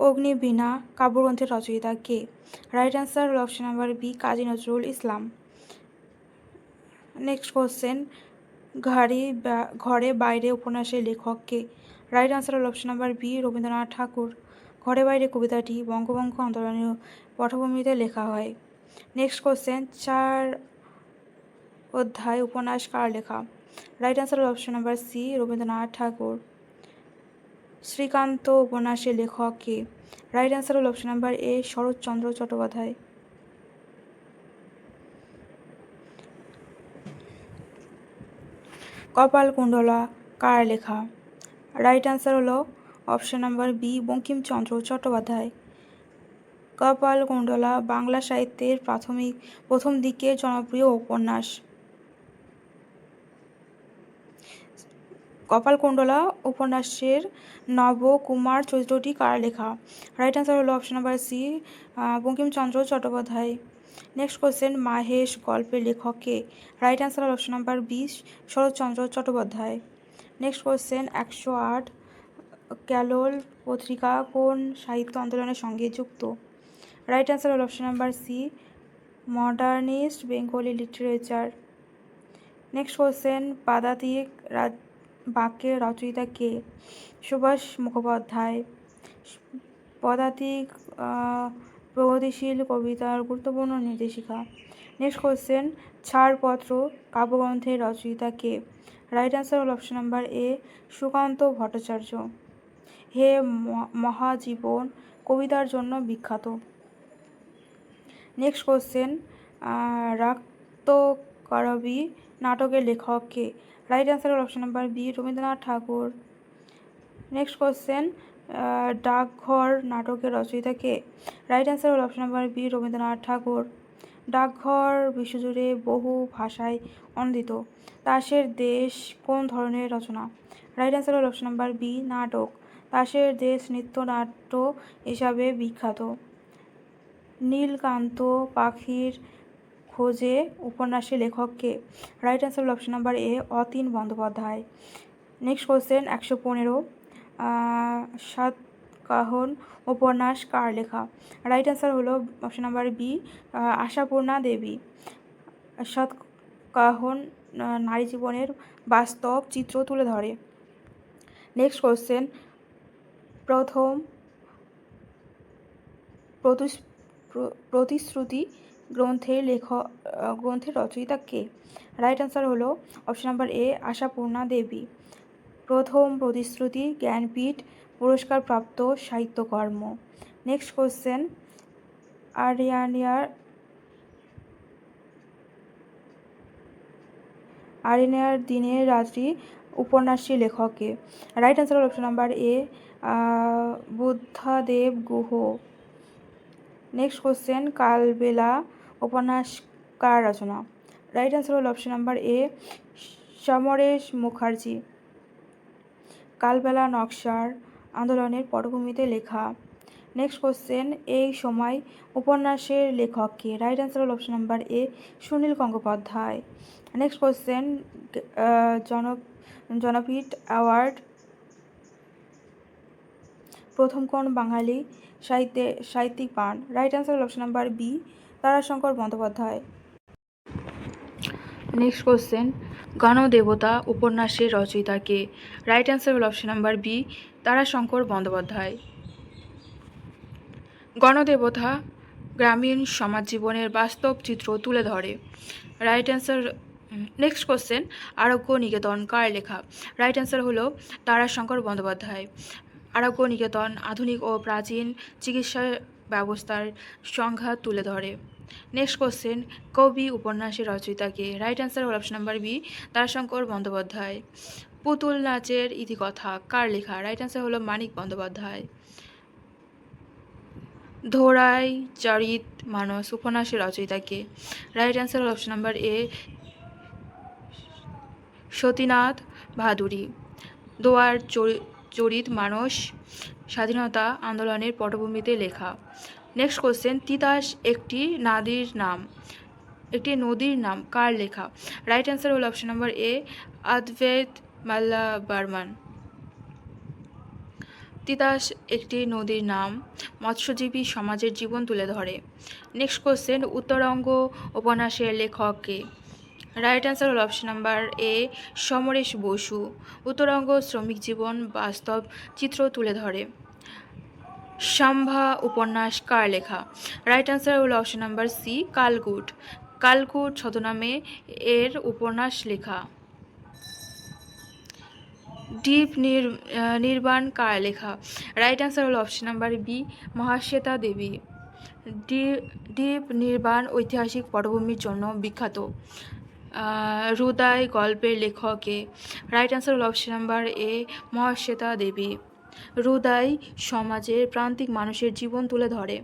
অগ্নিবীণা কাব্যগ্রন্থের রচয়িতা কে? Right answer হল option number B, Kazi Nazrul Islam. Next question, ঘরে বাইরে উপন্যাসের লেখক কে? রাইট অ্যান্সার হল অপশন নাম্বার বি, রবীন্দ্রনাথ ঠাকুর। ঘরে বাইরে কবিতাটি বঙ্গভঙ্গ আন্দোলনের পটভূমিতে লেখা হয়। নেক্সট কোশ্চেন, 4 অধ্যায় উপন্যাস কার লেখা? রাইট অ্যান্সার হল option number C, Rabindranath Thakur. Srikanta উপন্যাসের লেখক কে? রাইট অ্যান্সার হল option number A, Saratchandra Chattopadhyay. Kapalkundala কার লেখা? রাইট অ্যান্সার হলো option number B, Bankimchandra Chattopadhyay. Kapalkundala Bangla সাহিত্যের প্রথম দিকের জনপ্রিয় উপন্যাস। কপালকুণ্ডলা উপন্যাসের নবকুমার চরিত্রটি কার লেখা? রাইট অ্যান্সার হলো option number C, Bankimchandra Chattopadhyay. Next question, Mahesh গল্পের লেখক কে? রাইট অ্যান্সার হল option number B, Saratchandra Chattopadhyay. Next question, 108 Kallol পত্রিকা কোন সাহিত্য আন্দোলনের সঙ্গে যুক্ত? রাইট অ্যান্সার হল option number C, modernist Bengali literature. Next question, Padatik বাক্যের রচয়িতা কে? সুভাষ মুখোপাধ্যায়। পদাতিক প্রগতিশীল কবিতার গুরুত্বপূর্ণ নির্দেশিকা। নেক্সট কোশ্চেন, ছাড়পত্র কাব্যগ্রন্থের রচয়িতা কে? রাইট অ্যান্সার হল option number A, Sukanta Bhattacharya. He Mahajiban কবিতার জন্য বিখ্যাত। নেক্সট কোশ্চেন, রাক্তকরবী নাটকের লেখক কে? রাইট অ্যান্সার হল option number B, Rabindranath Thakur. Next question, Dakghar নাটকের রচয়িতা কে? রাইট অ্যান্সার হল option number B, Rabindranath Thakur. Dakghar বিশ্বজুড়ে বহু ভাষায় অনূদিত। তাসের দেশ কোন ধরনের রচনা? রাইট অ্যান্সার হল অপশন নাম্বার বি, নাটক। তাসের দেশ নৃত্যনাট্য হিসাবে বিখ্যাত। নীলকান্ত পাখির খোঁজে উপন্যাসের লেখক কে? রাইট অ্যান্সার হল অপশন নাম্বার এ, অতীন বন্দ্যোপাধ্যায়। নেক্সট কোশ্চেন, 115 সাতকাহন উপন্যাস কার লেখা? রাইট অ্যান্সার হলো অপশন নাম্বার বি, আশাপূর্ণা দেবী। সাতকাহন নারী জীবনের বাস্তব চিত্র তুলে ধরে। নেক্সট কোশ্চেন, প্রথম প্রতিশ্রুতি গ্রন্থের রচয়িতা কে? রাইট অ্যান্সার হলো অপশন নাম্বার এ, আশাপূর্ণা দেবী। প্রথম প্রতিশ্রুতি জ্ঞানপীঠ পুরস্কারপ্রাপ্ত সাহিত্যকর্ম। নেক্সট কোশ্চেন, আরিয়ানের দিনের রাত্রি উপন্যাসের লেখক কে? রাইট অ্যান্সার হল option number A, Buddhadeb Guha. Next question, Kalbela উপন্যাস কার রচনা? রাইট অ্যান্সার হল option number A, Samaresh Mukherjee. Kalbela নকশার আন্দোলনের পটভূমিতে লেখা। নেক্সট কোশ্চেন, এই সময় উপন্যাসের লেখক কে? রাইট অ্যান্সার হল option number A, Sunil Gangopadhyay. Next question, Jnanpith award প্রথম কোন বাঙালি সাহিত্যিক পান? রাইট অ্যান্সার হল option number B, Tarashankar Bandyopadhyay. Next question, Ganadevata উপন্যাসের রচয়িতা কে? রাইট অ্যান্সার হল option number B, Tarashankar Bandyopadhyay. Ganadevata গ্রামীণ সমাজ জীবনের বাস্তব চিত্র তুলে ধরে। Right answer. নেক্সট কোশ্চেন, আরোগ্য নিকেতন কার লেখা? রাইট অ্যান্সার হলো তারাশঙ্কর বন্দ্যোপাধ্যায়। আরোগ্য নিকেতন আধুনিক ও প্রাচীন চিকিৎসা ব্যবস্থার সংঘাত তুলে ধরে। নেক্সট কোশ্চেন, কবি উপন্যাসের রচয়িতা কে? রাইট অ্যান্সার হল option number B, Tarashankar Bandyopadhyay. Putul Nacher ইতিকথা কার লেখা? রাইট অ্যান্সার হলো মানিক বন্দ্যোপাধ্যায়। ধোড়াই চরিত মানস উপন্যাসের রচয়িতা কে? রাইট অ্যান্সার হল অপশন নাম্বার এ, সতীনাথ ভাদুরী। দোয়ার চরিত মানস স্বাধীনতা আন্দোলনের পটভূমিতে লেখা। নেক্সট কোশ্চেন, তিতাস একটি নদীর নাম কার লেখা? রাইট অ্যান্সার হল অপশন নাম্বার এ, অদ্বৈত মাল্লা বর্মন। তিতাস একটি নদীর নাম, মৎস্যজীবী সমাজের জীবন তুলে ধরে। নেক্সট কোশ্চেন, উত্তরঙ্গ উপন্যাসের লেখক কে? রাইট অ্যান্সার হল option number A, Samaresh Basu. Uttaranga শ্রমিক জীবন বাস্তব চিত্র তুলে ধরে। সাম্ভা উপন্যাস কার লেখা? রাইট অ্যান্সার হল অপশন নাম্বার সি, কালকুট। কালকুট ছদ্মনামে এর উপন্যাস লেখা। ডিপ নির্বাণ কার লেখা? রাইট অ্যান্সার হলো option number B, Mahasweta Devi. Deep নির্বাণ ঐতিহাসিক পটভূমির জন্য বিখ্যাত। হৃদয় গল্পের লেখক কে? রাইট অ্যান্সার হলো অপশন নাম্বার এ, মহাশ্বেতা দেবী। হৃদয় সমাজের প্রান্তিক মানুষের জীবন তুলে ধরে।